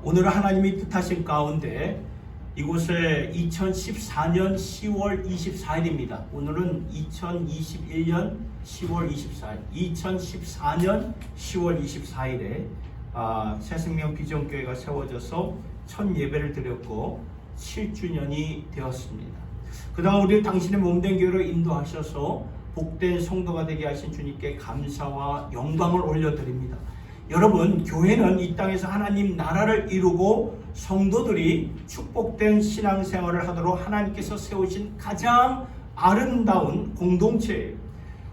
오늘은 하나님이 뜻하신 가운데 이곳에 2014년 10월 24일입니다. 오늘은 2021년 10월 24일, 2014년 10월 24일에 새생명 비전교회가 세워져서 첫 예배를 드렸고 7주년이 되었습니다. 그동안 우리를 당신의 몸된 교회로 인도하셔서 복된 성도가 되게 하신 주님께 감사와 영광을 올려드립니다. 여러분, 교회는 이 땅에서 하나님 나라를 이루고 성도들이 축복된 신앙생활을 하도록 하나님께서 세우신 가장 아름다운 공동체예요.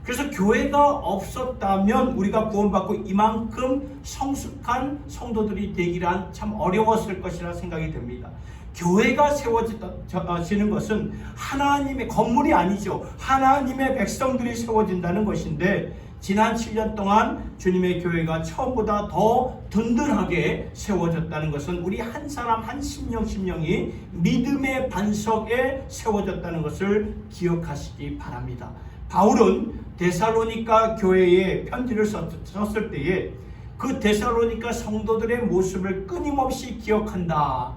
그래서 교회가 없었다면 우리가 구원받고 이만큼 성숙한 성도들이 되기란 참 어려웠을 것이라 생각이 됩니다. 교회가 세워지는 것은 하나님의 건물이 아니죠. 하나님의 백성들이 세워진다는 것인데, 지난 7년 동안 주님의 교회가 처음보다 더 든든하게 세워졌다는 것은 우리 한 사람 한 심령이 믿음의 반석에 세워졌다는 것을 기억하시기 바랍니다. 바울은 데살로니가 교회에 편지를 썼을 때에 그 데살로니가 성도들의 모습을 끊임없이 기억한다.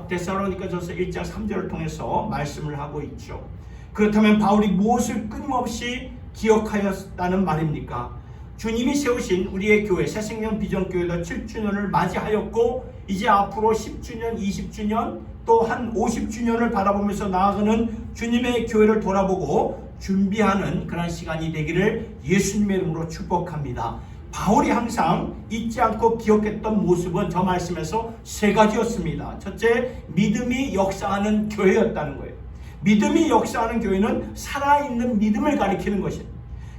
데살로니가전서 1장 3절을 통해서 말씀을 하고 있죠. 그렇다면 바울이 무엇을 끊임없이 기억하였다는 말입니까? 주님이 세우신 우리의 교회 새생명 비전교회가 7주년을 맞이하였고 이제 앞으로 10주년, 20주년 또 한 50주년을 바라보면서 나아가는 주님의 교회를 돌아보고 준비하는 그런 시간이 되기를 예수님의 이름으로 축복합니다. 바울이 항상 잊지 않고 기억했던 모습은 저 말씀에서 세 가지였습니다. 첫째, 믿음이 역사하는 교회였다는 거예요. 믿음이 역사하는 교회는 살아있는 믿음을 가리키는 것입니다.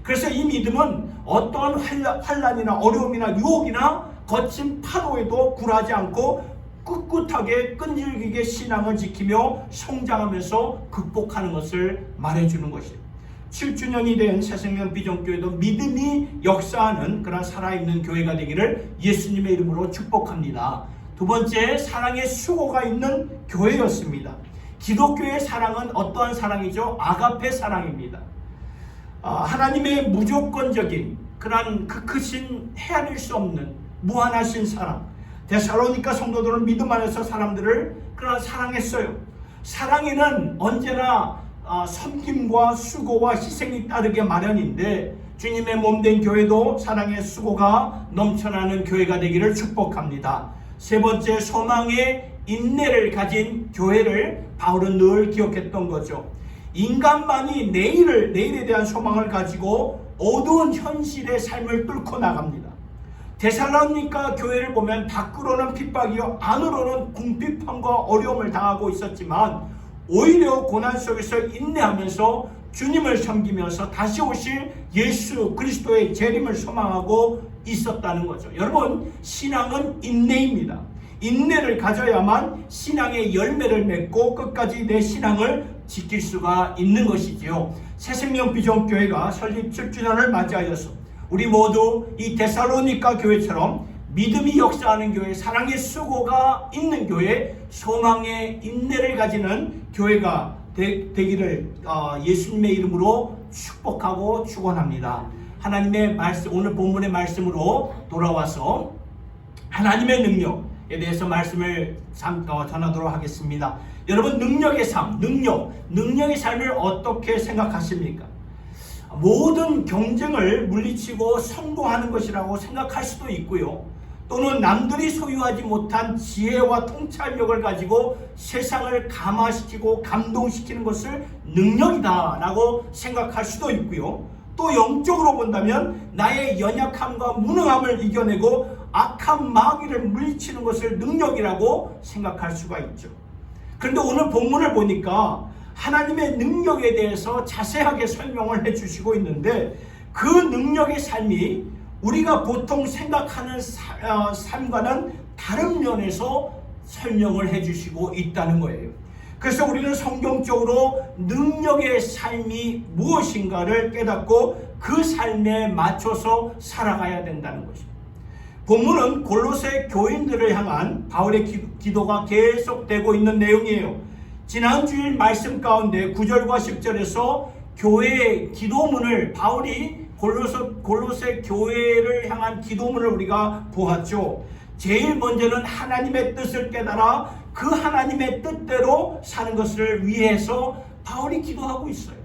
그래서 이 믿음은 어떠한 환난이나 어려움이나 유혹이나 거친 파도에도 굴하지 않고 꿋꿋하게 끈질기게 신앙을 지키며 성장하면서 극복하는 것을 말해주는 것입니다. 7주년이 된 새생명 비전교회도 믿음이 역사하는 그런 살아있는 교회가 되기를 예수님의 이름으로 축복합니다. 두 번째, 사랑의 수고가 있는 교회였습니다. 기독교의 사랑은 어떠한 사랑이죠? 아가페 사랑입니다. 하나님의 무조건적인 그런 그 크신 헤아릴 수 없는 무한하신 사랑. 데살로니가 성도들은 믿음 안에서 사람들을 그런 사랑했어요. 사랑에는 언제나 섬김과 수고와 희생이 따르게 마련인데 주님의 몸된 교회도 사랑의 수고가 넘쳐나는 교회가 되기를 축복합니다. 세 번째, 소망의 인내를 가진 교회를 바울은 늘 기억했던 거죠. 인간만이 내일에 대한 소망을 가지고 어두운 현실의 삶을 뚫고 나갑니다. 데살로니가 교회를 보면 밖으로는 핍박이요 안으로는 궁핍함과 어려움을 당하고 있었지만 오히려 고난 속에서 인내하면서 주님을 섬기면서 다시 오실 예수 그리스도의 재림을 소망하고 있었다는 거죠. 여러분, 신앙은 인내입니다. 인내를 가져야만 신앙의 열매를 맺고 끝까지 내 신앙을 지킬 수가 있는 것이지요. 새생명 비전교회가 설립 7주년을 맞이하여서 우리 모두 이 데살로니가 교회처럼 믿음이 역사하는 교회, 사랑의 수고가 있는 교회, 소망의 인내를 가지는 교회가 되기를 예수님의 이름으로 축복하고 축원합니다. 하나님의 말씀, 오늘 본문의 말씀으로 돌아와서 하나님의 능력에 대해서 말씀을 전하도록 하겠습니다. 여러분, 능력의 삶, 능력의 삶을 어떻게 생각하십니까? 모든 경쟁을 물리치고 성공하는 것이라고 생각할 수도 있고요. 또는 남들이 소유하지 못한 지혜와 통찰력을 가지고 세상을 감화시키고 감동시키는 것을 능력이다 라고 생각할 수도 있고요. 또 영적으로 본다면 나의 연약함과 무능함을 이겨내고 악한 마귀를 물리치는 것을 능력이라고 생각할 수가 있죠. 그런데 오늘 본문을 보니까 하나님의 능력에 대해서 자세하게 설명을 해주시고 있는데 그 능력의 삶이 우리가 보통 생각하는 삶과는 다른 면에서 설명을 해주시고 있다는 거예요. 그래서 우리는 성경적으로 능력의 삶이 무엇인가를 깨닫고 그 삶에 맞춰서 살아가야 된다는 것입니다. 본문은 골로새 교인들을 향한 바울의 기도가 계속되고 있는 내용이에요. 지난 주일 말씀 가운데 9절과 10절에서 교회의 기도문을 바울이 골로새 교회를 향한 기도문을 우리가 보았죠. 제일 먼저는 하나님의 뜻을 깨달아 그 하나님의 뜻대로 사는 것을 위해서 바울이 기도하고 있어요.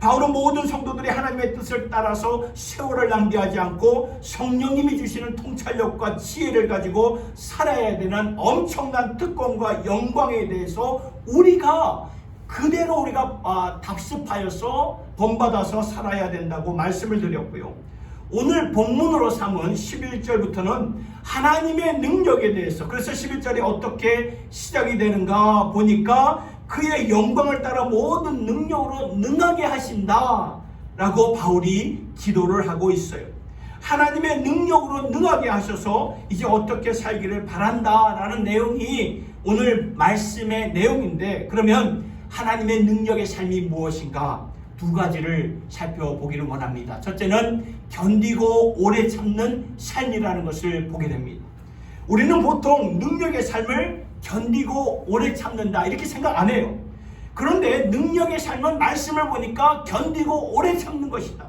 바울은 모든 성도들이 하나님의 뜻을 따라서 세월을 낭비하지 않고 성령님이 주시는 통찰력과 지혜를 가지고 살아야 되는 엄청난 특권과 영광에 대해서 우리가 그대로 답습하여서 본받아서 살아야 된다고 말씀을 드렸고요. 오늘 본문으로 삼은 11절부터는 하나님의 능력에 대해서, 그래서 11절이 어떻게 시작이 되는가 보니까 그의 영광을 따라 모든 능력으로 능하게 하신다 라고 바울이 기도를 하고 있어요. 하나님의 능력으로 능하게 하셔서 이제 어떻게 살기를 바란다 라는 내용이 오늘 말씀의 내용인데, 그러면 하나님의 능력의 삶이 무엇인가? 두 가지를 살펴보기를 원합니다. 첫째는 견디고 오래 참는 삶이라는 것을 보게 됩니다. 우리는 보통 능력의 삶을 견디고 오래 참는다 이렇게 생각 안 해요. 그런데 능력의 삶은 말씀을 보니까 견디고 오래 참는 것이다.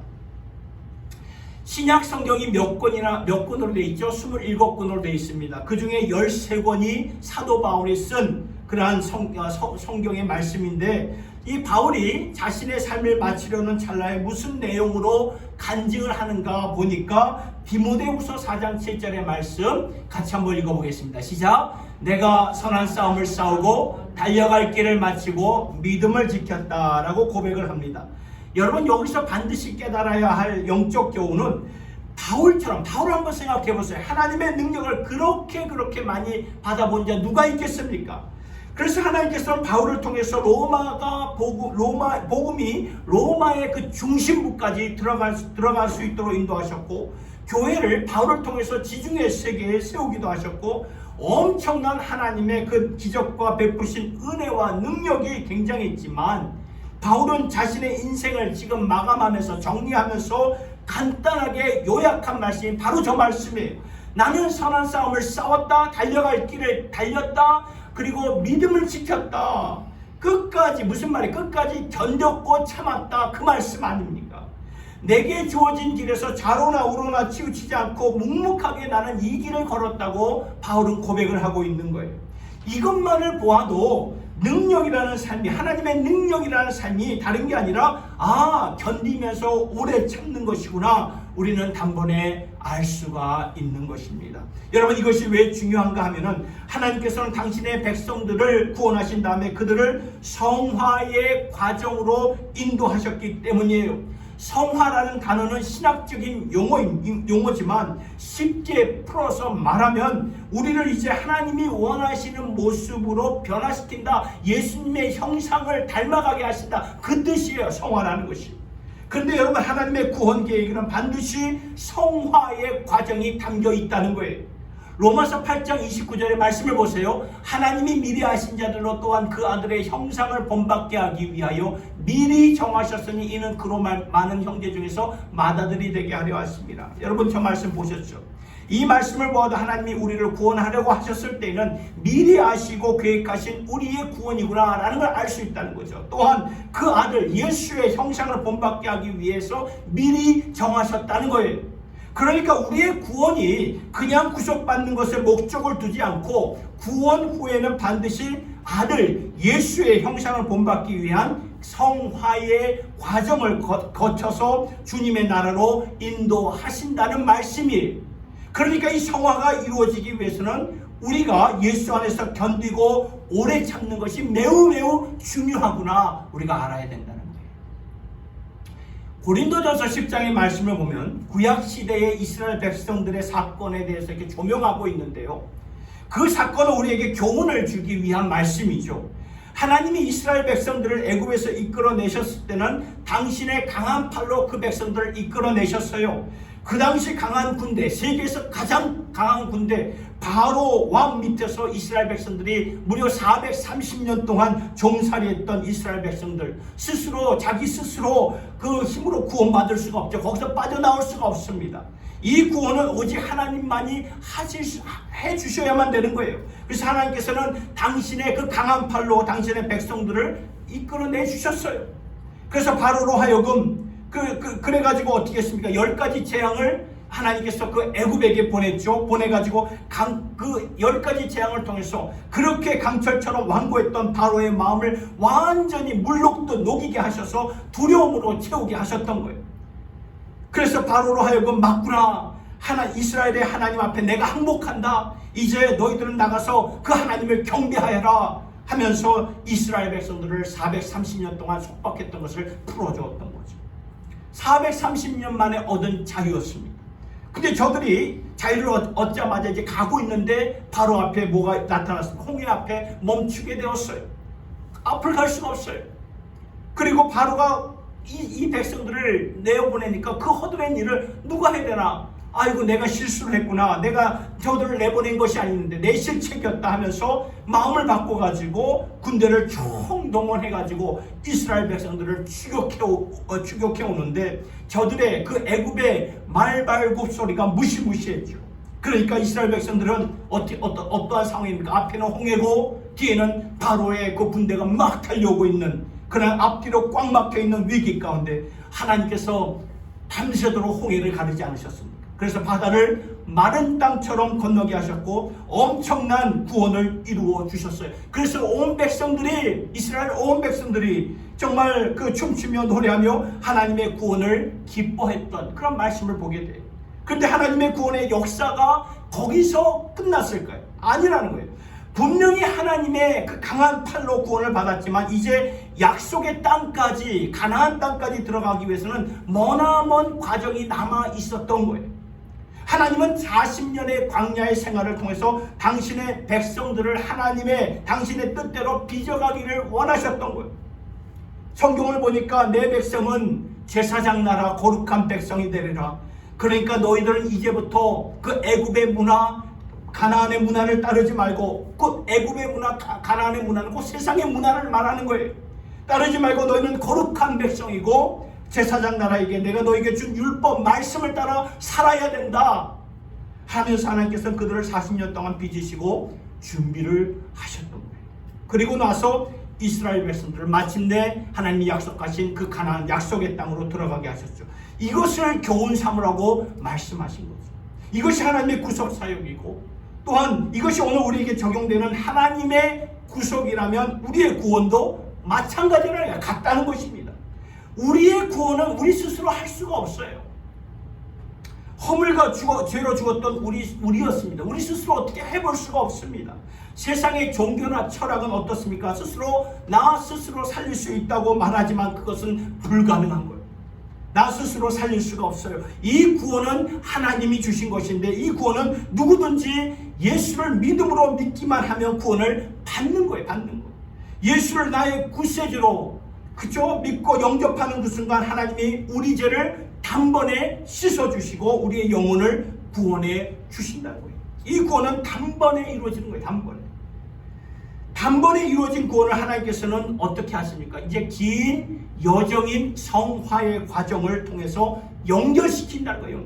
신약 성경이 몇 권으로 되어 있죠? 27권으로 되어 있습니다. 그 중에 13권이 사도 바울이 쓴 그러한 성경의 말씀인데, 이 바울이 자신의 삶을 마치려는 찰나에 무슨 내용으로 간증을 하는가 보니까 디모데후서 4장 7절의 말씀 같이 한번 읽어보겠습니다. 시작. 내가 선한 싸움을 싸우고 달려갈 길을 마치고 믿음을 지켰다라고 고백을 합니다. 여러분, 여기서 반드시 깨달아야 할 영적 교훈은 바울 한번 생각해 보세요. 하나님의 능력을 그렇게 많이 받아본 자 누가 있겠습니까? 그래서 하나님께서는 바울을 통해서 복음이 로마의 그 중심부까지 들어갈 수 있도록 인도하셨고, 교회를 바울을 통해서 지중해 세계에 세우기도 하셨고, 엄청난 하나님의 그 기적과 베푸신 은혜와 능력이 굉장했지만, 바울은 자신의 인생을 지금 마감하면서 정리하면서 간단하게 요약한 말씀이 바로 저 말씀이에요. 나는 선한 싸움을 싸웠다, 달려갈 길을 달렸다, 그리고 믿음을 지켰다. 끝까지, 무슨 말이에요? 끝까지 견뎠고 참았다, 그 말씀 아닙니까? 내게 주어진 길에서 좌로나 우로나 치우치지 않고 묵묵하게 나는 이 길을 걸었다고 바울은 고백을 하고 있는 거예요. 이것만을 보아도 능력이라는 삶이, 하나님의 능력이라는 삶이 다른 게 아니라 견디면서 오래 참는 것이구나, 우리는 단번에 알 수가 있는 것입니다. 여러분, 이것이 왜 중요한가 하면은 하나님께서는 당신의 백성들을 구원하신 다음에 그들을 성화의 과정으로 인도하셨기 때문이에요. 성화라는 단어는 신학적인 용어지만 쉽게 풀어서 말하면 우리를 이제 하나님이 원하시는 모습으로 변화시킨다, 예수님의 형상을 닮아가게 하신다, 그 뜻이에요, 성화라는 것이. 그런데 여러분, 하나님의 구원 계획에는 반드시 성화의 과정이 담겨 있다는 거예요. 로마서 8장 29절의 말씀을 보세요. 하나님이 미리 하신 자들로 또한 그 아들의 형상을 본받게 하기 위하여 미리 정하셨으니 이는 그로 많은 형제 중에서 맏아들이 되게 하려 하십니다. 여러분, 저 말씀 보셨죠? 이 말씀을 보아도 하나님이 우리를 구원하려고 하셨을 때는 미리 아시고 계획하신 우리의 구원이구나 라는 걸 알 수 있다는 거죠. 또한 그 아들 예수의 형상을 본받게 하기 위해서 미리 정하셨다는 거예요. 그러니까 우리의 구원이 그냥 구속받는 것에 목적을 두지 않고 구원 후에는 반드시 아들 예수의 형상을 본받기 위한 성화의 과정을 거쳐서 주님의 나라로 인도하신다는 말씀이에요. 그러니까 이 성화가 이루어지기 위해서는 우리가 예수 안에서 견디고 오래 참는 것이 매우 중요하구나, 우리가 알아야 된다는 거예요. 고린도전서 10장의 말씀을 보면 구약시대의 이스라엘 백성들의 사건에 대해서 이렇게 조명하고 있는데요, 그 사건은 우리에게 교훈을 주기 위한 말씀이죠. 하나님이 이스라엘 백성들을 애굽에서 이끌어내셨을 때는 당신의 강한 팔로 그 백성들을 이끌어내셨어요. 그 당시 강한 군대, 세계에서 가장 강한 군대 바로 왕 밑에서 이스라엘 백성들이 무려 430년 동안 종살이했던 이스라엘 백성들, 자기 스스로 그 힘으로 구원받을 수가 없죠. 거기서 빠져나올 수가 없습니다. 이 구원은 오직 하나님만이 해주셔야만 되는 거예요. 그래서 하나님께서는 당신의 그 강한 팔로 당신의 백성들을 이끌어내 주셨어요. 그래서 바로로 하여금 그래가지고 어떻게 했습니까? 10가지 재앙을 하나님께서 그 애굽에게 보냈죠. 보내가지고 그 10가지 재앙을 통해서 그렇게 강철처럼 완고했던 바로의 마음을 완전히 물녹듯 녹이게 하셔서 두려움으로 채우게 하셨던 거예요. 그래서 바로로 하여금 맞구나, 이스라엘의 하나님 앞에 내가 항복한다, 이제 너희들은 나가서 그 하나님을 경배하여라 하면서 이스라엘 백성들을 430년 동안 속박했던 것을 풀어주었던 거죠. 430년 만에 얻은 자유였습니다. 근데 저들이 자유를 얻자마자 이제 가고 있는데 바로 앞에 뭐가 나타났습니까? 홍해 앞에 멈추게 되었어요. 앞을 갈 수가 없어요. 그리고 바로가 이 백성들을 내어보내니까 그 허드렛 일을 누가 해야 되나? 아이고, 내가 실수를 했구나, 내가 저들을 내보낸 것이 아닌데 내 실책이었다 하면서 마음을 바꿔가지고 군대를 총동원해가지고 이스라엘 백성들을 추격해 오는데 저들의 그 애굽의 말발굽 소리가 무시무시했죠. 그러니까 이스라엘 백성들은 어떠한 상황입니까? 앞에는 홍해고 뒤에는 바로의 그 군대가 막 달려오고 있는 그런 앞뒤로 꽉 막혀있는 위기 가운데 하나님께서 밤새도록 홍해를 가르지 않으셨습니까? 그래서 바다를 마른 땅처럼 건너게 하셨고 엄청난 구원을 이루어 주셨어요. 그래서 온 백성들이, 이스라엘 온 백성들이 정말 그 춤추며 노래하며 하나님의 구원을 기뻐했던 그런 말씀을 보게 돼요. 그런데 하나님의 구원의 역사가 거기서 끝났을까요? 아니라는 거예요. 분명히 하나님의 그 강한 팔로 구원을 받았지만 이제 약속의 땅까지, 가나안 땅까지 들어가기 위해서는 머나먼 과정이 남아 있었던 거예요. 하나님은 40년의 광야의 생활을 통해서 당신의 백성들을 당신의 뜻대로 빚어가기를 원하셨던 거예요. 성경을 보니까 내 백성은 제사장 나라 거룩한 백성이 되리라. 그러니까 너희들은 이제부터 그 애굽의 문화, 가나안의 문화를 따르지 말고, 곧 애굽의 문화, 가나안의 문화는 곧 세상의 문화를 말하는 거예요. 따르지 말고 너희는 거룩한 백성이고 제사장 나라에게 내가 너에게 준 율법 말씀을 따라 살아야 된다 하면서 하나님께서는 그들을 40년 동안 빚으시고 준비를 하셨던 거예요. 그리고 나서 이스라엘 백성들을 마침내 하나님이 약속하신 그 가나안 약속의 땅으로 들어가게 하셨죠. 이것을 교훈 삼으라고 말씀하신 거죠. 이것이 하나님의 구속 사역이고 또한 이것이 오늘 우리에게 적용되는 하나님의 구속이라면 우리의 구원도 마찬가지라 같다는 것입니다. 우리의 구원은 우리 스스로 할 수가 없어요. 허물과 죄로 죽었던 우리였습니다. 우리 스스로 어떻게 해볼 수가 없습니다. 세상의 종교나 철학은 어떻습니까? 나 스스로 살릴 수 있다고 말하지만 그것은 불가능한 거예요. 나 스스로 살릴 수가 없어요. 이 구원은 하나님이 주신 것인데 이 구원은 누구든지 예수를 믿음으로 믿기만 하면 구원을 받는 거예요. 받는 거예요. 예수를 나의 구세주로 믿고 영접하는 그 순간 하나님이 우리 죄를 단번에 씻어주시고 우리의 영혼을 구원해 주신다고요. 이 구원은 단번에 이루어지는 거예요. 단번에 이루어진 구원을 하나님께서는 어떻게 하십니까? 이제 긴 여정인 성화의 과정을 통해서 연결시킨다는 거예요.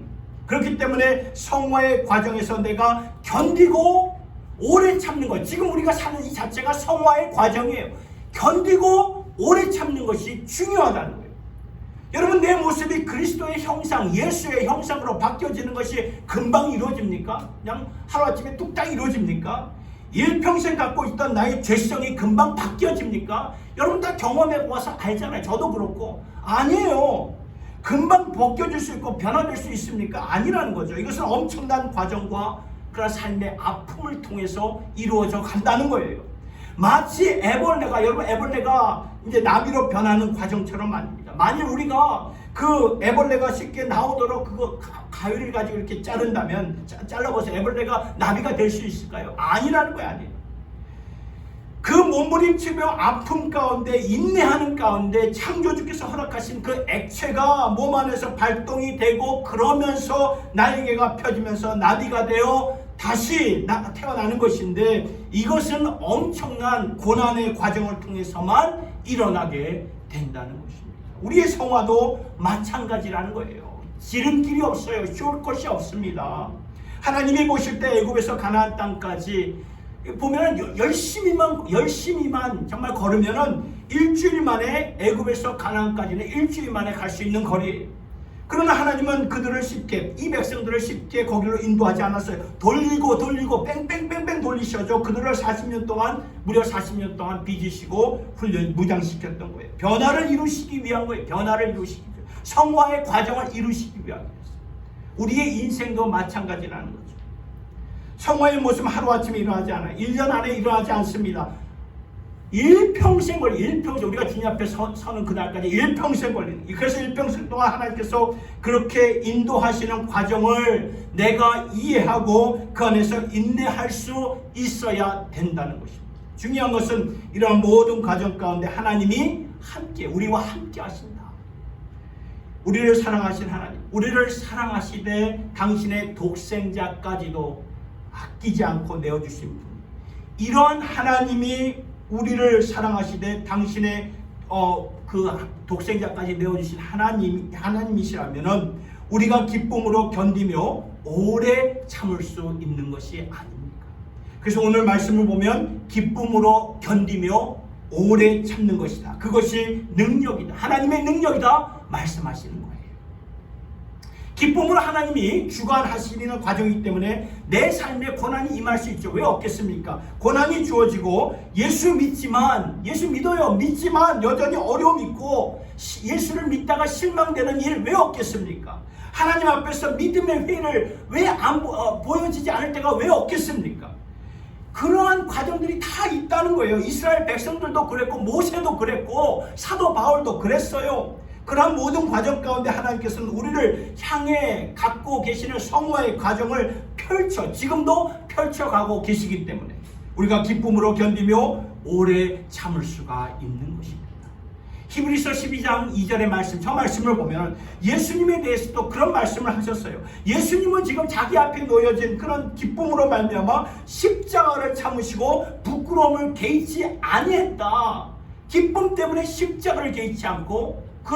그렇기 때문에 성화의 과정에서 내가 견디고 오래 참는 것, 지금 우리가 사는 이 자체가 성화의 과정이에요. 견디고 오래 참는 것이 중요하다는 거예요. 여러분, 내 모습이 그리스도의 형상, 예수의 형상으로 바뀌어지는 것이 금방 이루어집니까? 그냥 하루아침에 뚝딱 이루어집니까? 일평생 갖고 있던 나의 죄성이 금방 바뀌어집니까? 여러분 다 경험해 보아서 알잖아요. 저도 그렇고. 아니에요. 금방 벗겨질 수 있고 변화될 수 있습니까? 아니라는 거죠. 이것은 엄청난 과정과 그런 삶의 아픔을 통해서 이루어져 간다는 거예요. 마치 애벌레가 이제 나비로 변하는 과정처럼 말입니다. 만일 우리가 그 애벌레가 쉽게 나오도록 그거 가위를 가지고 이렇게 자른다면, 잘라보세요. 애벌레가 나비가 될 수 있을까요? 아니라는 거야, 아니에요. 그 몸부림치며 아픔 가운데, 인내하는 가운데 창조주께서 허락하신 그 액체가 몸 안에서 발동이 되고 그러면서 날개가 펴지면서 나비가 되어 다시 태어나는 것인데, 이것은 엄청난 고난의 과정을 통해서만 일어나게 된다는 것입니다. 우리의 성화도 마찬가지라는 거예요. 지름길이 없어요. 쉬울 것이 없습니다. 하나님이 보실 때 애굽에서 가나안 땅까지 보면은 열심히만 정말 걸으면은 일주일 만에, 애굽에서 가나안까지는 일주일 만에 갈 수 있는 거리예요. 그러나 하나님은 그들을 쉽게, 이 백성들을 쉽게 거기로 인도하지 않았어요. 돌리고 뺑뺑뺑뺑 돌리셔서 그들을 40년 동안, 무려 40년 동안 빚으시고 훈련, 무장시켰던 거예요. 변화를 이루시기 위한 거예요. 변화를 이루시기 위한, 성화의 과정을 이루시기 위한 거예요. 우리의 인생도 마찬가지라는 거죠. 성화의 모습 하루아침에 일어나지 않아요. 1년 안에 일어나지 않습니다. 일평생 우리가 주님 앞에 서는 그날까지 일평생 걸리는. 그래서 일평생 동안 하나님께서 그렇게 인도하시는 과정을 내가 이해하고 그 안에서 인내할 수 있어야 된다는 것입니다. 중요한 것은 이러한 모든 과정 가운데 하나님이 함께, 우리와 함께 하신다. 우리를 사랑하신 하나님, 우리를 사랑하시되 당신의 독생자까지도 아끼지 않고 내어주신 분, 이러한 하나님이 우리를 사랑하시되 당신의 그 독생자까지 내어주신 하나님이시라면은 우리가 기쁨으로 견디며 오래 참을 수 있는 것이 아닙니까? 그래서 오늘 말씀을 보면 기쁨으로 견디며 오래 참는 것이다. 그것이 능력이다. 하나님의 능력이다 말씀하시는 거예요. 기쁨으로 하나님이 주관하시는 과정이기 때문에 내 삶에 고난이 임할 수 있죠. 왜 없겠습니까? 고난이 주어지고 예수 믿어요. 믿지만 여전히 어려움 있고 예수를 믿다가 실망되는 일 왜 없겠습니까? 하나님 앞에서 믿음의 회를 왜 안 보여지지 않을 때가 왜 없겠습니까? 그러한 과정들이 다 있다는 거예요. 이스라엘 백성들도 그랬고 모세도 그랬고 사도 바울도 그랬어요. 그러한 모든 과정 가운데 하나님께서는 우리를 향해 갖고 계시는 성화의 과정을 지금도 펼쳐가고 계시기 때문에 우리가 기쁨으로 견디며 오래 참을 수가 있는 것입니다. 히브리서 12장 2절의 말씀, 저 말씀을 보면 예수님에 대해서도 그런 말씀을 하셨어요. 예수님은 지금 자기 앞에 놓여진 그런 기쁨으로 말미암아 십자가를 참으시고 부끄러움을 개의치 아니했다. 기쁨 때문에 십자가를 개의치 않고 그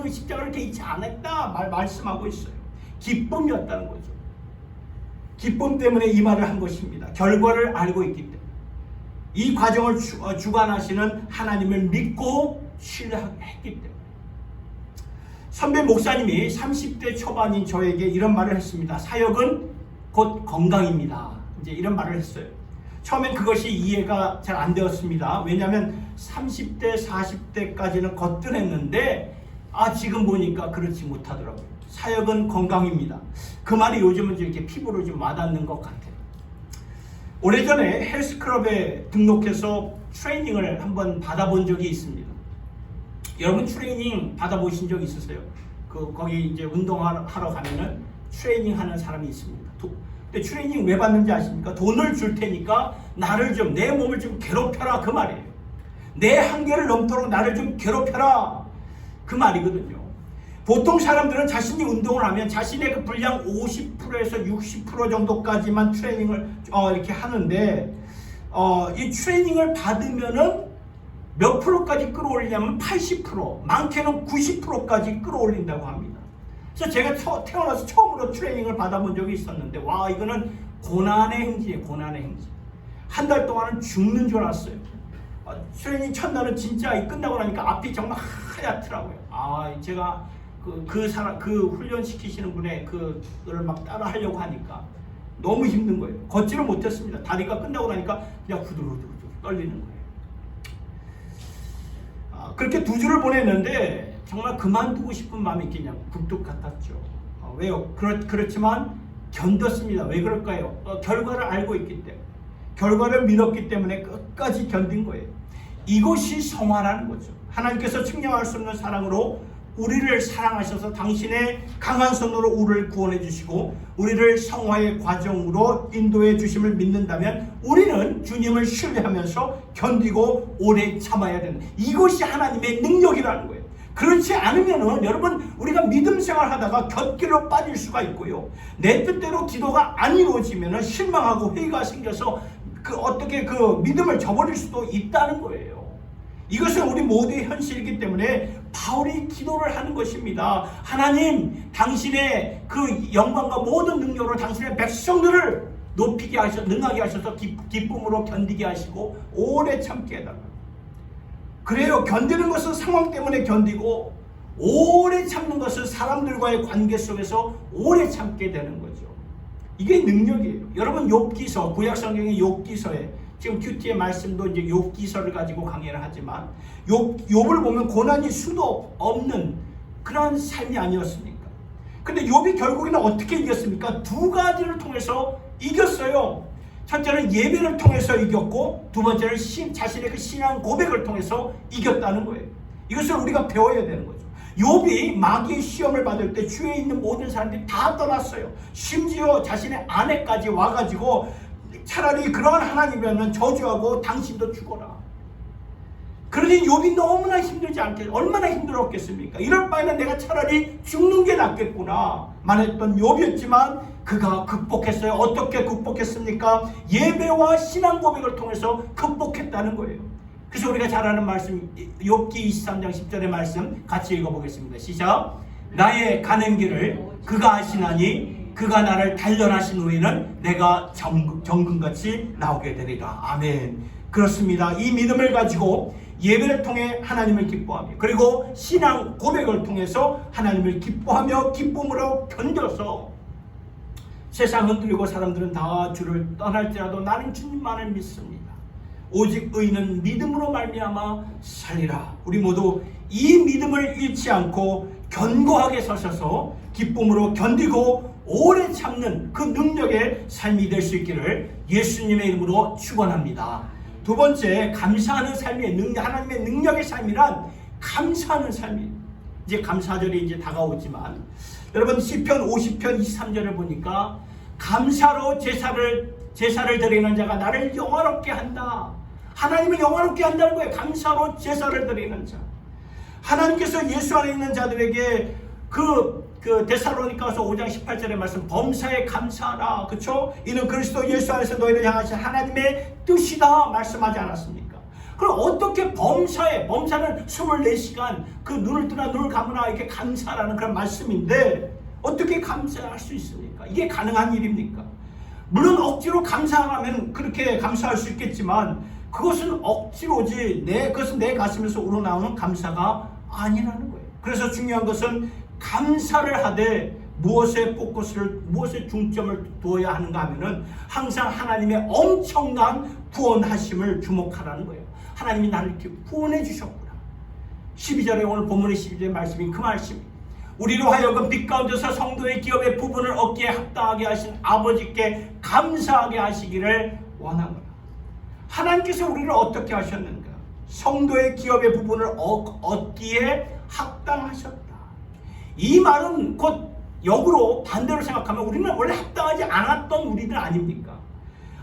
십자가를 개의치 않았다 말씀하고 있어요. 기쁨이었다는 거죠. 기쁨 때문에 이 말을 한 것입니다. 결과를 알고 있기 때문에 이 과정을 주관하시는 하나님을 믿고 신뢰했기 때문에. 선배 목사님이 30대 초반인 저에게 이런 말을 했습니다. 사역은 곧 건강입니다. 이제 이런 말을 했어요. 처음엔 그것이 이해가 잘 안 되었습니다. 왜냐하면 30대, 40대까지는 거뜬했는데 지금 보니까 그렇지 못하더라고요. 사역은 건강입니다. 그 말이 요즘은 이렇게 피부로 좀 와닿는 것 같아요. 오래전에 헬스클럽에 등록해서 트레이닝을 한번 받아본 적이 있습니다. 여러분 트레이닝 받아보신 적 있으세요? 거기 이제 운동하러 가면은 트레이닝 하는 사람이 있습니다. 근데 트레이닝 왜 받는지 아십니까? 돈을 줄 테니까 내 몸을 좀 괴롭혀라 그 말이에요. 내 한계를 넘도록 나를 좀 괴롭혀라 그 말이거든요. 보통 사람들은 자신이 운동을 하면 자신의 그 분량 50%에서 60% 정도까지만 트레이닝을 이렇게 하는데 이 트레이닝을 받으면은 몇 프로까지 끌어올리냐면 80%, 많게는 90%까지 끌어올린다고 합니다. 그래서 제가 태어나서 처음으로 트레이닝을 받아본 적이 있었는데 이거는 고난의 행진이에요. 고난의 행진. 한 달 동안은 죽는 줄 알았어요. 트레이닝 첫날은 진짜 끝나고 나니까 앞이 정말 하얗더라고요. 제가 그 훈련 시키시는 분의 그를 막 따라 하려고 하니까 너무 힘든 거예요. 걷지를 못했습니다. 다리가 끝나고 나니까 그냥 후들후들 떨리는 거예요. 그렇게 2주를 보냈는데 정말 그만두고 싶은 마음이 그냥 굴뚝 같았죠. 왜요? 그렇지만 견뎠습니다. 왜 그럴까요? 결과를 알고 있기 때문에, 결과를 믿었기 때문에 끝까지 견딘 거예요. 이것이 성화라는 거죠. 하나님께서 측량할 수 없는 사랑으로 우리를 사랑하셔서 당신의 강한 손으로 우리를 구원해 주시고 우리를 성화의 과정으로 인도해 주심을 믿는다면 우리는 주님을 신뢰하면서 견디고 오래 참아야 되는, 이것이 하나님의 능력이라는 거예요. 그렇지 않으면은 여러분, 우리가 믿음 생활 하다가 곁길로 빠질 수가 있고요, 내 뜻대로 기도가 안 이루어지면은 실망하고 회의가 생겨서 어떻게 믿음을 저버릴 수도 있다는 거예요. 이것은 우리 모두의 현실이기 때문에 바울이 기도를 하는 것입니다. 하나님, 당신의 그 영광과 모든 능력으로 당신의 백성들을 높이게 능하게 하셔서 기쁨으로 견디게 하시고 오래 참게 해달라고. 그래요. 견디는 것은 상황 때문에 견디고 오래 참는 것은 사람들과의 관계 속에서 오래 참게 되는 거죠. 이게 능력이에요. 여러분 욥기서, 구약성경의 욥기서에 지금 큐티의 말씀도 이제 욥기서를 가지고 강의를 하지만 욥을 보면 고난이 수도 없는 그런 삶이 아니었습니까? 근데 욥이 결국에는 어떻게 이겼습니까? 두 가지를 통해서 이겼어요. 첫째는 예배를 통해서 이겼고, 두 번째는 자신의 그 신앙 고백을 통해서 이겼다는 거예요. 이것을 우리가 배워야 되는 거죠. 욥이 마귀의 시험을 받을 때 주위에 있는 모든 사람들이 다 떠났어요. 심지어 자신의 아내까지 와가지고 차라리 그러한 하나님이라면 저주하고 당신도 죽어라. 그러니 욥이 너무나 힘들지 않겠, 얼마나 힘들었겠습니까? 이럴 바에는 내가 차라리 죽는 게 낫겠구나 말했던 욥이었지만 그가 극복했어요. 어떻게 극복했습니까? 예배와 신앙 고백을 통해서 극복했다는 거예요. 그래서 우리가 잘 아는 말씀, 욥기 23장 10절의 말씀 같이 읽어보겠습니다. 시작. 나의 가는 길을 그가 아시나니 그가 나를 단련하신 후에는 내가 정금같이 나오게 되리라. 아멘. 그렇습니다. 이 믿음을 가지고 예배를 통해 하나님을 기뻐하며, 그리고 신앙 고백을 통해서 하나님을 기뻐하며 기쁨으로 견뎌서 세상 흔들리고 사람들은 다 주를 떠날지라도 나는 주님만을 믿습니다. 오직 의인은 믿음으로 말미암아 살리라. 우리 모두 이 믿음을 잃지 않고 견고하게 서셔서 기쁨으로 견디고 오래 참는 그 능력의 삶이 될 수 있기를 예수님의 이름으로 축원합니다. 두 번째, 감사하는 삶의 하나님의 능력의 삶이란 감사하는 삶이에요. 이제 감사절이 이제 다가오지만 여러분 시편 50편 23절을 보니까 감사로 제사를 드리는 자가 나를 영화롭게 한다. 하나님을 영화롭게 한다는 거예요. 감사로 제사를 드리는 자. 하나님께서 예수 안에 있는 자들에게 그 데살로니가서 5장 18절의 말씀, 범사에 감사하라. 그렇죠? 이는 그리스도 예수 안에서 너희를 향하신 하나님의 뜻이다 말씀하지 않았습니까? 그럼 어떻게 범사는 24시간 그 눈을 뜨나 눈을 감으나 이렇게 감사라는 그런 말씀인데 어떻게 감사할 수 있습니까? 이게 가능한 일입니까? 물론 억지로 감사하면 그렇게 감사할 수 있겠지만 그것은 억지로지 그것은 내 가슴에서 우러나오는 감사가 아니라는 거예요. 그래서 중요한 것은 감사를 하되 무엇에 중점을 두어야 하는가 하면은 항상 하나님의 엄청난 구원하심을 주목하라는 거예요. 하나님이 나를 이렇게 구원해 주셨구나. 12절에 오늘 본문의 12절의 말씀이 그 말씀입니다. 우리로 하여금 빛 가운데서 성도의 기업의 부분을 얻기에 합당하게 하신 아버지께 감사하게 하시기를 원하노라. 하나님께서 우리를 어떻게 하셨는가? 성도의 기업의 부분을 얻기에 합당하셨다. 이 말은 곧 역으로 반대로 생각하면 우리는 원래 합당하지 않았던 우리들 아닙니까?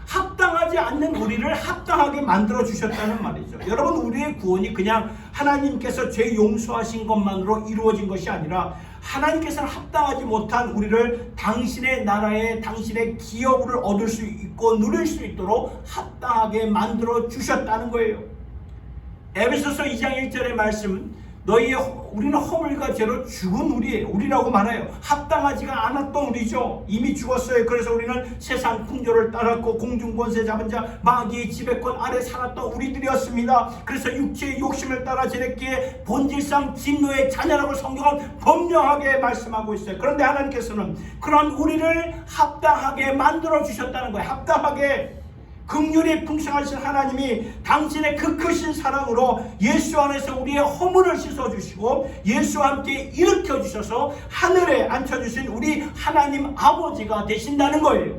합당하지 않는 우리를 합당하게 만들어 주셨다는 말이죠. 여러분, 우리의 구원이 그냥 하나님께서 죄 용서하신 것만으로 이루어진 것이 아니라 하나님께서는 합당하지 못한 우리를 당신의 나라에 당신의 기업을 얻을 수 있고 누릴 수 있도록 합당하게 만들어 주셨다는 거예요. 에베소서 2장 1절의 말씀, 우리는 허물과 죄로 죽은 우리라고 말해요. 합당하지가 않았던 우리죠. 이미 죽었어요. 그래서 우리는 세상 풍조를 따랐고 공중권세 잡은 자 마귀의 지배권 아래 살았던 우리들이었습니다. 그래서 육체의 욕심을 따라 지냈기에 본질상 진노의 자녀라고 성경은 분명하게 말씀하고 있어요. 그런데 하나님께서는 그런 우리를 합당하게 만들어 주셨다는 거예요. 합당하게. 긍휼이 풍성하신 하나님이 당신의 그 크신 사랑으로 예수 안에서 우리의 허물을 씻어주시고 예수와 함께 일으켜주셔서 하늘에 앉혀주신 우리 하나님 아버지가 되신다는 거예요.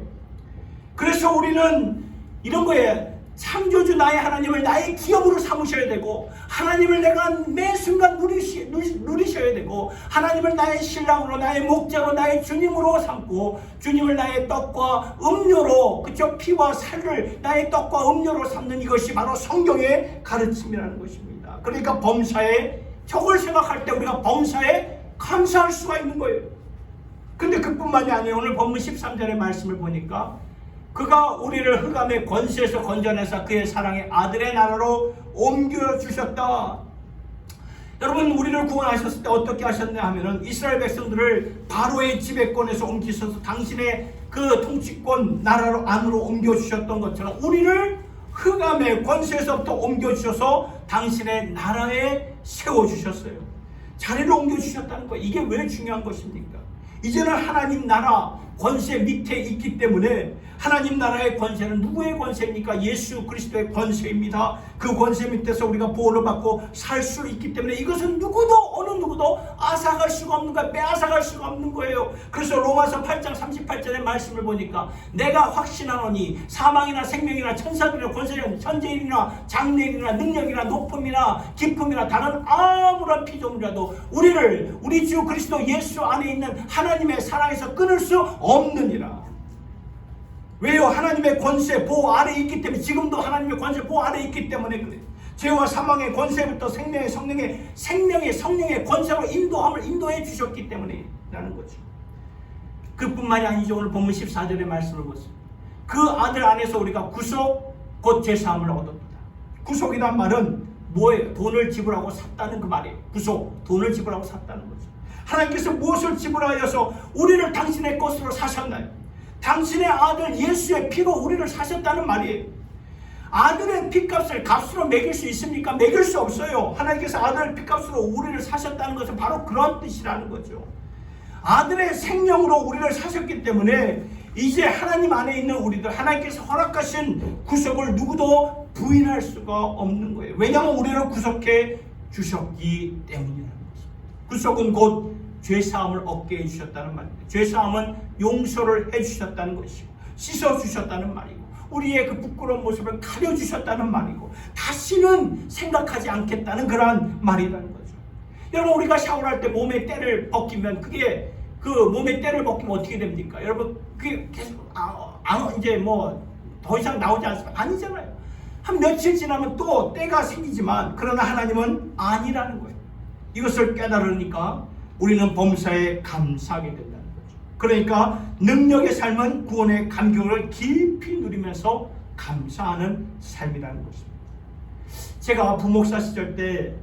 그래서 우리는 이런 거예요. 창조주 나의 하나님을 나의 기업으로 삼으셔야 되고 하나님을 내가 매 순간 누리셔야 되고 하나님을 나의 신랑으로 나의 목자로 나의 주님으로 삼고 주님을 나의 떡과 음료로 그쵸 피와 살을 나의 떡과 음료로 삼는 이것이 바로 성경의 가르침이라는 것입니다. 그러니까 범사에 저걸 생각할 때 우리가 범사에 감사할 수가 있는 거예요. 근데 그뿐만이 아니에요. 오늘 본문 13절의 말씀을 보니까 그가 우리를 흑암의 권세에서 건져내서 그의 사랑의 아들의 나라로 옮겨주셨다. 여러분, 우리를 구원하셨을 때 어떻게 하셨냐 하면은 이스라엘 백성들을 바로의 지배권에서 옮기셔서 당신의 그 통치권 나라로 안으로 옮겨주셨던 것처럼 우리를 흑암의 권세에서부터 옮겨주셔서 당신의 나라에 세워주셨어요. 자리를 옮겨주셨다는 거예요. 이게 왜 중요한 것입니까? 이제는 하나님 나라 권세 밑에 있기 때문에 하나님 나라의 권세는 누구의 권세입니까? 예수 그리스도의 권세입니다. 그 권세 밑에서 우리가 보호를 받고 살 수 있기 때문에 이것은 누구도 어느 누구도 앗아갈 수가 없는 거예요. 빼앗아갈 수가 없는 거예요. 그래서 로마서 8장 38절의 말씀을 보니까 내가 확신하노니 사망이나 생명이나 천사들이나 권세나 천재일이나 장래일이나 능력이나 높음이나 깊음이나 다른 아무런 피조물이라도 우리를 우리 주 그리스도 예수 안에 있는 하나님의 사랑에서 끊을 수 없느니라. 왜요? 하나님의 권세 보호 아래 있기 때문에, 지금도 하나님의 권세 보호 아래 있기 때문에 그래요. 죄와 사망의 권세부터 생명의 성령의 권세로 인도해 주셨기 때문에 라는 거죠. 그뿐만이 아니죠. 오늘 본문 14절의 말씀을 보세요. 그 아들 안에서 우리가 구속 곧 죄사함을 얻었다. 구속이란 말은 뭐예요? 돈을 지불하고 샀다는 그 말이에요. 구속, 돈을 지불하고 샀다는 거죠. 하나님께서 무엇을 지불하여서 우리를 당신의 것으로 사셨나요? 당신의 아들 예수의 피로 우리를 사셨다는 말이에요. 아들의 피값을 값으로 매길 수 있습니까? 매길 수 없어요. 하나님께서 아들의 피값으로 우리를 사셨다는 것은 바로 그런 뜻이라는 거죠. 아들의 생명으로 우리를 사셨기 때문에 이제 하나님 안에 있는 우리들, 하나님께서 허락하신 구속을 누구도 부인할 수가 없는 거예요. 왜냐하면 우리를 구속해 주셨기 때문이라는 것입니다. 구속은 곧 죄사함을 얻게 해주셨다는 말입니다. 죄사함은 용서를 해주셨다는 것이고 씻어주셨다는 말이고 우리의 그 부끄러운 모습을 가려주셨다는 말이고 다시는 생각하지 않겠다는 그러한 말이라는 거죠. 여러분, 우리가 샤워를 할 때 몸에 때를 벗기면 그게 그 몸에 때를 벗기면 어떻게 됩니까? 여러분, 그게 계속 이제 뭐 더 이상 나오지 않습니까? 아니잖아요. 한 며칠 지나면 또 때가 생기지만 그러나 하나님은 아니라는 거예요. 이것을 깨달으니까 우리는 범사에 감사하게 된다는 거죠. 그러니까 능력의 삶은 구원의 감격을 깊이 누리면서 감사하는 삶이라는 것입니다. 제가 부목사 시절 때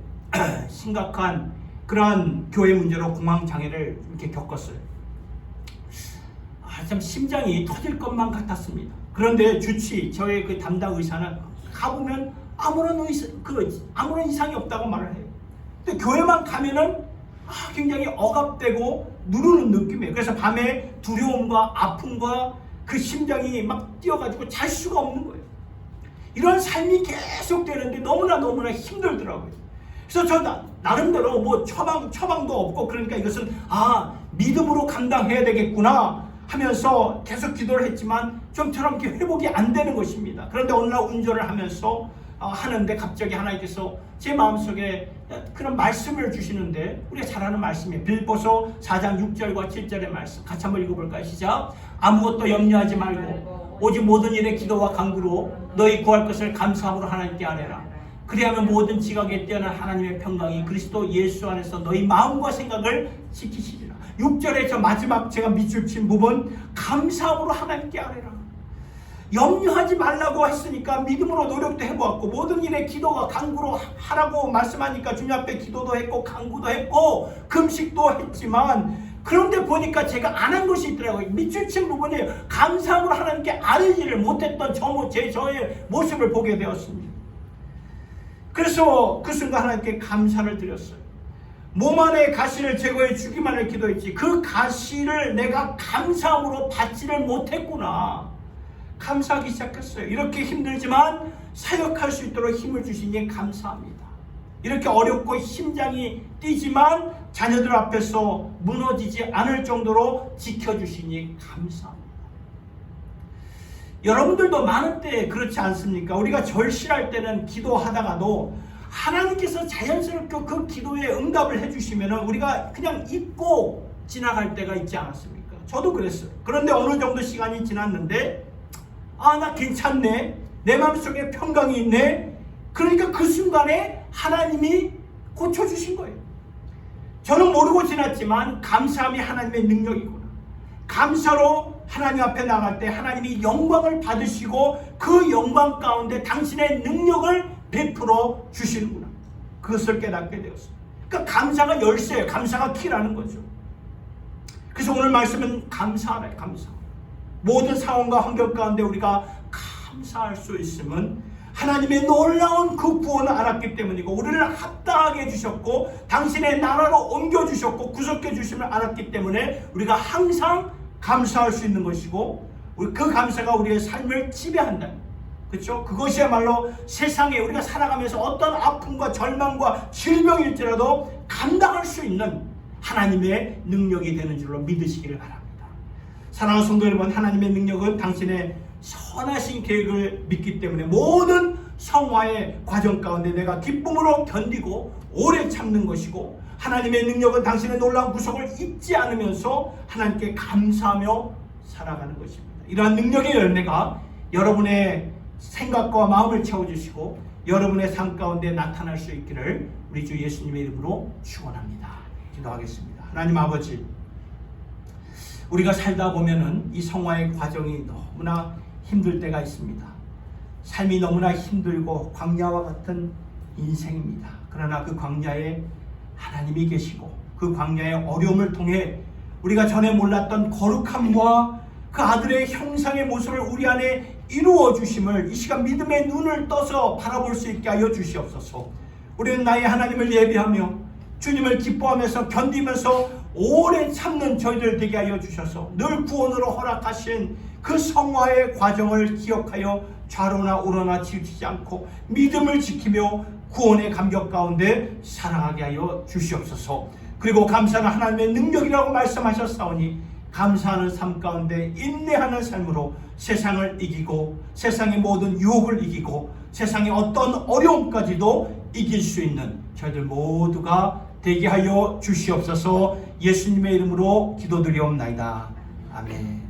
심각한 그러한 교회 문제로 공황장애를 이렇게 겪었어요. 참 심장이 터질 것만 같았습니다. 그런데 저의 그 담당 의사는 가보면 아무런 이상이 없다고 말을 해요. 근데 교회만 가면은 굉장히 억압되고 누르는 느낌이에요. 그래서 밤에 두려움과 아픔과 그 심장이 막 뛰어가지고 잘 수가 없는 거예요. 이런 삶이 계속 되는데 너무나 힘들더라고요. 그래서 저 나름대로 뭐 처방도 없고 그러니까 이것은 믿음으로 감당해야 되겠구나 하면서 계속 기도를 했지만 좀처럼 이렇게 회복이 안 되는 것입니다. 그런데 어느 날 운전을 하면서 하는데 갑자기 하나님께서 제 마음속에 그런 말씀을 주시는데 우리가 잘 아는 말씀이에요. 빌보서 4장 6절과 7절의 말씀 같이 한번 읽어볼까요? 시작. 아무것도 염려하지 말고 오직 모든 일에 기도와 간구로 너희 구할 것을 감사함으로 하나님께 아뢰라. 그리하면 모든 지각에 뛰어난 하나님의 평강이 그리스도 예수 안에서 너희 마음과 생각을 지키시리라. 6절에 저 마지막 제가 밑줄 친 부분, 감사함으로 하나님께 아뢰라. 염려하지 말라고 했으니까 믿음으로 노력도 해보았고 모든 일에 기도와 간구로 하라고 말씀하니까 주님 앞에 기도도 했고 간구도 했고 금식도 했지만 그런데 보니까 제가 안 한 것이 있더라고요. 밑줄 친 부분이 감사함으로 하나님께 아뢰지를 못했던 저의 모습을 보게 되었습니다. 그래서 그 순간 하나님께 감사를 드렸어요. 몸 안에 가시를 제거해 주기만을 기도했지 그 가시를 내가 감사함으로 받지를 못했구나. 감사하기 시작했어요. 이렇게 힘들지만 사역할 수 있도록 힘을 주시니 감사합니다. 이렇게 어렵고 심장이 뛰지만 자녀들 앞에서 무너지지 않을 정도로 지켜주시니 감사합니다. 여러분들도 많은 때 그렇지 않습니까? 우리가 절실할 때는 기도하다가도 하나님께서 자연스럽게 그 기도에 응답을 해주시면 우리가 그냥 잊고 지나갈 때가 있지 않았습니까? 저도 그랬어요. 그런데 어느 정도 시간이 지났는데 나 괜찮네. 내 마음속에 평강이 있네. 그러니까 그 순간에 하나님이 고쳐주신 거예요. 저는 모르고 지났지만 감사함이 하나님의 능력이구나. 감사로 하나님 앞에 나갈 때 하나님이 영광을 받으시고 그 영광 가운데 당신의 능력을 베풀어 주시는구나. 그것을 깨닫게 되었어요. 그러니까 감사가 열쇠예요. 감사가 키라는 거죠. 그래서 오늘 말씀은 감사하라. 감사. 모든 상황과 환경 가운데 우리가 감사할 수 있으면 하나님의 놀라운 그 구원을 알았기 때문이고 우리를 합당하게 해주셨고 당신의 나라로 옮겨주셨고 구속해 주심을 알았기 때문에 우리가 항상 감사할 수 있는 것이고 그 감사가 우리의 삶을 지배한다. 그렇죠? 그것이야말로 세상에 우리가 살아가면서 어떤 아픔과 절망과 질병일지라도 감당할 수 있는 하나님의 능력이 되는 줄로 믿으시기를 바랍니다. 사랑하는 성도 여러분, 하나님의 능력은 당신의 선하신 계획을 믿기 때문에 모든 성화의 과정 가운데 내가 기쁨으로 견디고 오래 참는 것이고 하나님의 능력은 당신의 놀라운 구속을 잊지 않으면서 하나님께 감사하며 살아가는 것입니다. 이러한 능력의 열매가 여러분의 생각과 마음을 채워주시고 여러분의 삶 가운데 나타날 수 있기를 우리 주 예수님의 이름으로 축원합니다. 기도하겠습니다. 하나님 아버지, 우리가 살다 보면은 이 성화의 과정이 너무나 힘들 때가 있습니다. 삶이 너무나 힘들고 광야와 같은 인생입니다. 그러나 그 광야에 하나님이 계시고 그 광야의 어려움을 통해 우리가 전에 몰랐던 거룩함과 그 아들의 형상의 모습을 우리 안에 이루어 주심을 이 시간 믿음의 눈을 떠서 바라볼 수 있게 하여 주시옵소서. 우리는 나의 하나님을 예배하며 주님을 기뻐하면서 견디면서 오래 참는 저희들 되게 하여 주셔서 늘 구원으로 허락하신 그 성화의 과정을 기억하여 좌로나 우로나 치우치지 않고 믿음을 지키며 구원의 감격 가운데 살아가게 하여 주시옵소서. 그리고 감사는 하나님의 능력이라고 말씀하셨사오니 감사하는 삶 가운데 인내하는 삶으로 세상을 이기고 세상의 모든 유혹을 이기고 세상의 어떤 어려움까지도 이길 수 있는 저희들 모두가 되게 하여 주시옵소서. 예수님의 이름으로 기도드리옵나이다. 아멘.